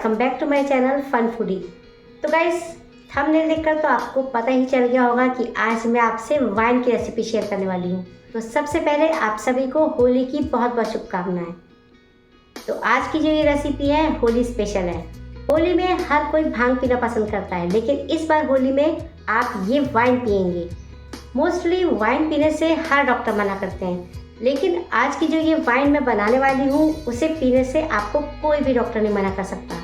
Welcome back to my channel Fun Foodie. तो guys, thumbnail देखकर तो आपको पता ही चल गया होगा कि आज मैं आपसे वाइन की रेसिपी शेयर करने वाली हूँ। तो सबसे पहले आप सभी को होली की बहुत बहुत शुभकामनाएं। तो आज की जो ये रेसिपी है होली स्पेशल है। होली में हर कोई भांग पीना पसंद करता है, लेकिन इस बार होली में आप ये वाइन पियेंगे। मोस्टली वाइन पीने से हर डॉक्टर मना करते हैं, लेकिन आज की जो ये वाइन मैं बनाने वाली हूँ उसे पीने से आपको कोई भी डॉक्टर नहीं मना कर सकता,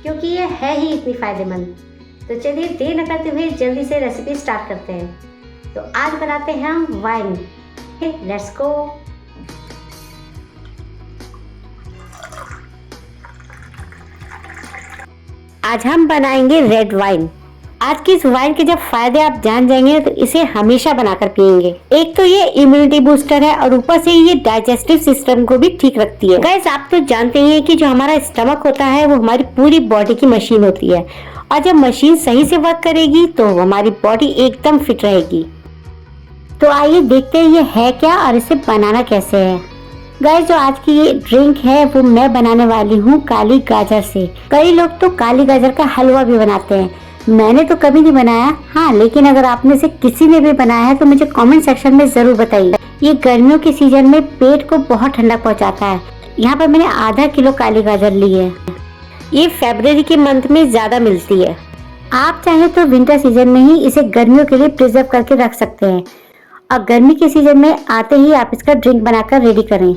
क्योंकि ये है ही इतनी फ़ायदेमंद। तो चलिए देर न करते हुए जल्दी से रेसिपी स्टार्ट करते हैं। तो आज बनाते हैं हम वाइन। Let's go. आज हम बनाएंगे रेड वाइन। आज की इस वाइन के जब फायदे आप जान जाएंगे तो इसे हमेशा बनाकर पिएंगे। एक तो ये इम्यूनिटी बूस्टर है और ऊपर से ये डाइजेस्टिव सिस्टम को भी ठीक रखती है। गाइस, आप तो जानते हैं कि जो हमारा स्टमक होता है वो हमारी पूरी बॉडी की मशीन होती है, और जब मशीन सही से वर्क करेगी तो हमारी बॉडी एकदम फिट रहेगी। तो आइए देखते हैं ये है क्या और इसे बनाना कैसे है। गाइस, जो आज की ये ड्रिंक है वो मैं बनाने वाली हूँ काली गाजर से। कई लोग तो काली गाजर का हलवा भी बनाते हैं, मैंने तो कभी नहीं बनाया। हाँ, लेकिन अगर आप में से किसी ने भी बनाया है तो मुझे कमेंट सेक्शन में जरूर बताइए। ये गर्मियों के सीजन में पेट को बहुत ठंडक पहुंचाता है। यहाँ पर मैंने आधा किलो काली गाजर ली है। ये फरवरी के मंथ में ज्यादा मिलती है। आप चाहे तो विंटर सीजन में ही इसे गर्मियों के लिए प्रिजर्व करके रख सकते हैं, और गर्मी के सीजन में आते ही आप इसका ड्रिंक बनाकर रेडी करें।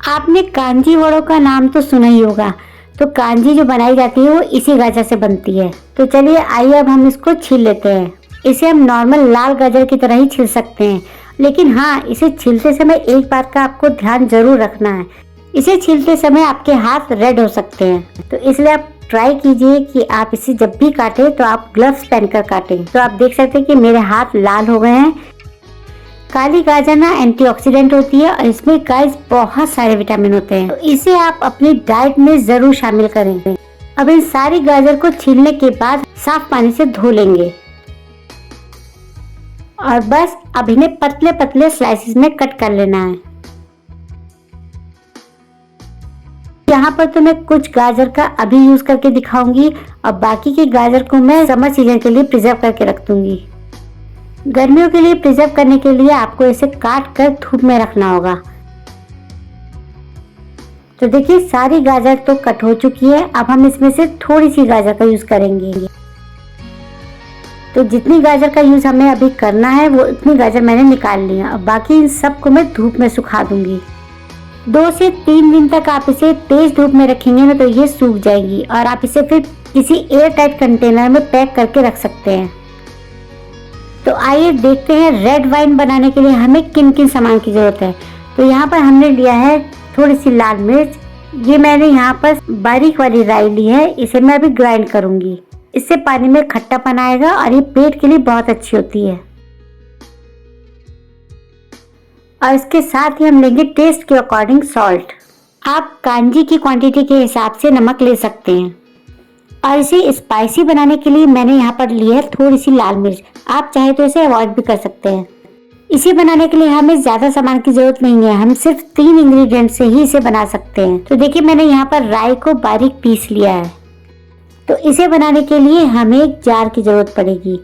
आपने कांजी वड़ों का नाम तो सुना ही होगा, तो कांजी जो बनाई जाती है वो इसी गाजर से बनती है। तो चलिए आइए अब हम इसको छील लेते हैं। इसे हम नॉर्मल लाल गाजर की तरह ही छील सकते हैं, लेकिन हाँ, इसे छीलते समय एक बात का आपको ध्यान जरूर रखना है। इसे छीलते समय आपके हाथ रेड हो सकते हैं, तो इसलिए आप ट्राई कीजिए कि आप इसे जब भी काटें तो आप ग्लव्स पहनकर काटें। तो आप देख सकते हैं कि मेरे हाथ लाल हो गए हैं। काली गाजर ना एंटीऑक्सीडेंट होती है और इसमें गाइस बहुत सारे विटामिन होते हैं, तो इसे आप अपनी डाइट में जरूर शामिल करें। अब इन सारी गाजर को छीलने के बाद साफ पानी से धो लेंगे, और बस अब इन्हें पतले पतले स्लाइसेस में कट कर लेना है। यहाँ पर तो मैं कुछ गाजर का अभी यूज करके दिखाऊंगी, और बाकी के गाजर को मैं समर सीजन के लिए प्रिजर्व करके रख दूंगी। गर्मियों के लिए प्रिजर्व करने के लिए आपको इसे काट कर धूप में रखना होगा। तो देखिए, सारी गाजर तो कट हो चुकी है। अब हम इसमें से थोड़ी सी गाजर का यूज करेंगे। तो जितनी गाजर का यूज हमें अभी करना है वो इतनी गाजर मैंने निकाल ली है। अब बाकी इन सब को मैं धूप में सुखा दूंगी। 2 से 3 दिन तक आप इसे तेज धूप में रखेंगे ना तो ये सूख जाएगी, और आप इसे फिर किसी एयर टाइट कंटेनर में पैक करके रख सकते हैं। तो आइए देखते हैं रेड वाइन बनाने के लिए हमें किन किन सामान की जरूरत है। तो यहाँ पर हमने लिया है थोड़ी सी लाल मिर्च। ये मैंने यहाँ पर बारीक वाली राई ली है, इसे मैं अभी ग्राइंड करूंगी। इससे पानी में खट्टापन आएगा और ये पेट के लिए बहुत अच्छी होती है। और इसके साथ ही हम लेंगे टेस्ट के अकॉर्डिंग सॉल्ट। आप कांजी की क्वांटिटी के हिसाब से नमक ले सकते हैं। और इसे स्पाइसी बनाने के लिए मैंने यहाँ पर ली है थोड़ी सी लाल मिर्च। आप चाहे तो इसे अवॉइड भी कर सकते हैं। इसे बनाने के लिए हमें ज्यादा सामान की जरूरत नहीं है, हम सिर्फ 3 इंग्रेडिएंट से ही इसे बना सकते हैं। तो देखिए, मैंने यहाँ पर राई को बारीक पीस लिया है। तो इसे बनाने के लिए हमें एक जार की जरूरत पड़ेगी।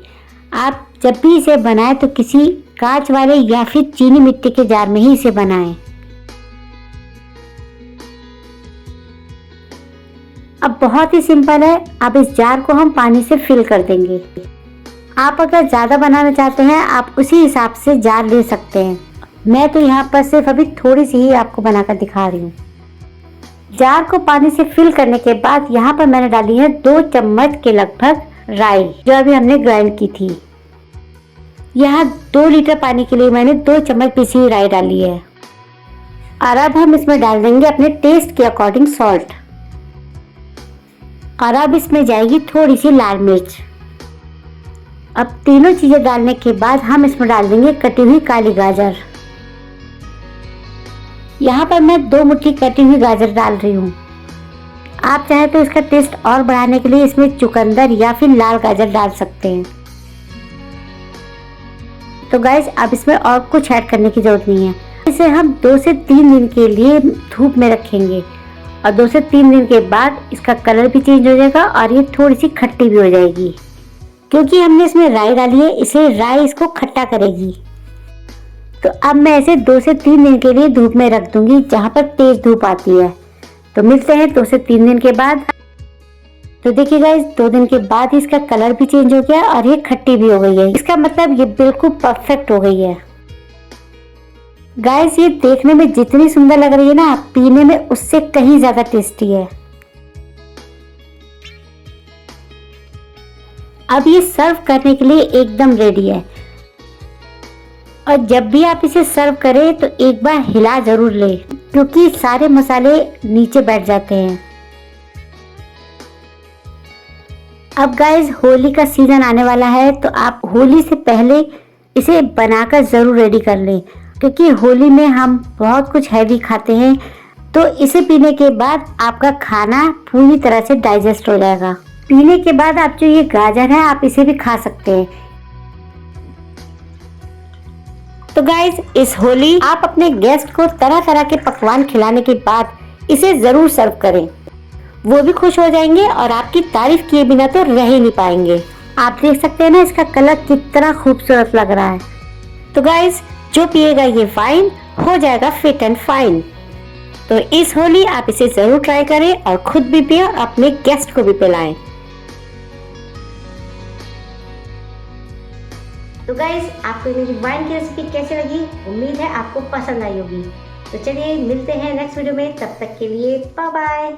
आप जब भी इसे बनाएं तो किसी कांच वाले या फिर चीनी मिट्टी के जार में ही इसे बनाएं। अब बहुत ही सिंपल है। अब इस जार को हम पानी से फिल कर देंगे। आप अगर ज़्यादा बनाना चाहते हैं आप उसी हिसाब से जार ले सकते हैं। मैं तो यहाँ पर सिर्फ अभी थोड़ी सी ही आपको बनाकर दिखा रही हूँ। जार को पानी से फिल करने के बाद यहाँ पर मैंने डाली है 2 चम्मच के लगभग राई, जो अभी हमने ग्राइंड की थी। यहाँ 2 लीटर पानी के लिए मैंने 2 चम्मच पिसी हुई राई डाली है। और अब हम इसमें डाल देंगे अपने टेस्ट के अकॉर्डिंग सॉल्ट। और अब इसमें जाएगी थोड़ी सी लाल मिर्च। अब तीनों चीजें डालने के बाद हम इसमें डाल देंगे कटी हुई काली गाजर। यहाँ पर मैं 2 मुट्ठी कटी हुई गाजर डाल रही हूँ। आप चाहे तो इसका टेस्ट और बढ़ाने के लिए इसमें चुकंदर या फिर लाल गाजर डाल सकते हैं। तो गाइस, अब इसमें और कुछ ऐड करने की जरूरत नहीं है। इसे हम 2 से 3 दिन के लिए धूप में रखेंगे, और 2 से 3 दिन के बाद इसका कलर भी चेंज हो जाएगा और ये थोड़ी सी खट्टी भी हो जाएगी। क्योंकि हमने इसमें राई डाली है इसलिए राई इसको खट्टा करेगी। तो अब मैं इसे 2 से 3 दिन के लिए धूप में रख दूंगी जहाँ पर तेज धूप आती है। तो मिलते हैं 2 से 3 दिन के बाद। तो देखिए गाइस 2 दिन के बाद इसका कलर भी चेंज हो गया और ये खट्टी भी हो गई है। इसका मतलब ये बिल्कुल परफेक्ट हो गई है। गाइस ये देखने में जितनी सुंदर लग रही है ना, पीने में उससे कहीं ज्यादा टेस्टी है। अब ये सर्व करने के लिए एकदम रेडी है। और जब भी आप इसे सर्व करें तो एक बार हिला जरूर ले, क्योंकि सारे मसाले नीचे बैठ जाते हैं। अब गाइस होली का सीजन आने वाला है, तो आप होली से पहले इसे बनाकर जरूर रेडी कर लें, क्योंकि होली में हम बहुत कुछ हैवी खाते हैं। तो इसे पीने के बाद आपका खाना पूरी तरह से डाइजेस्ट हो जाएगा। पीने के बाद आप जो ये गाजर है आप इसे भी खा सकते हैं। तो गाइस इस होली आप अपने गेस्ट को तरह तरह के पकवान खिलाने के बाद इसे जरूर सर्व करें। वो भी खुश हो जाएंगे और आपकी तारीफ किए बिना तो रह ही नहीं पाएंगे। आप देख सकते हैं ना इसका कलर कितना खूबसूरत लग रहा है। तो गाइस जो पिएगा ये वाइन हो जाएगा फिट एंड फाइन। तो इस होली आप इसे जरूर ट्राई करें और खुद भी पिए और अपने गेस्ट को भी पिलाएं। तो गाइस आपको मेरी वाइन की रेसिपी कैसी लगी? उम्मीद है आपको पसंद आई होगी। तो चलिए मिलते हैं नेक्स्ट वीडियो में, तब तक के लिए बाय बाय।